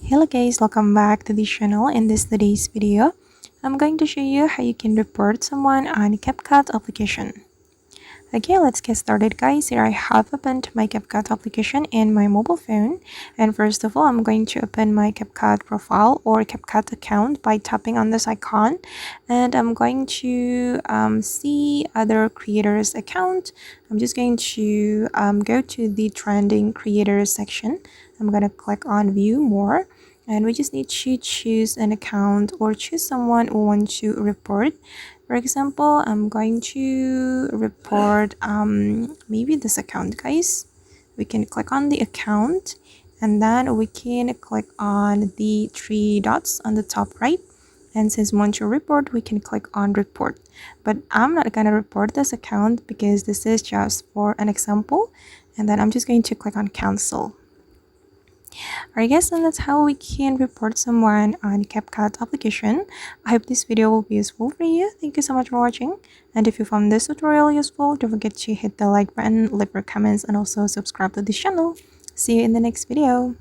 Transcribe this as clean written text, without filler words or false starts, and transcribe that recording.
Hello guys, welcome back to the channel. In today's video, I'm going to show you how you can report someone on CapCut application. Okay, let's get started guys. Here I have opened my CapCut application in my mobile phone, and first of all I'm going to open my CapCut profile or CapCut account by tapping on this icon, and I'm going to see other creators account. I'm just going to go to the trending creators section. I'm going to click on view more, and we just need to choose an account or choose someone who wants to report. For example, I'm going to report maybe this account guys. We can click on the account, and then we can click on the three dots on the top right, and since we want to report, we can click on report. But I'm not gonna report this account because this is just for an example, and then I'm just going to click on cancel. Alright guys, and that's how we can report someone on CapCut application. I hope this video will be useful for you. Thank you so much for watching, and if you found this tutorial useful, don't forget to hit the like button, leave your comments, and also subscribe to this channel. See you in the next video.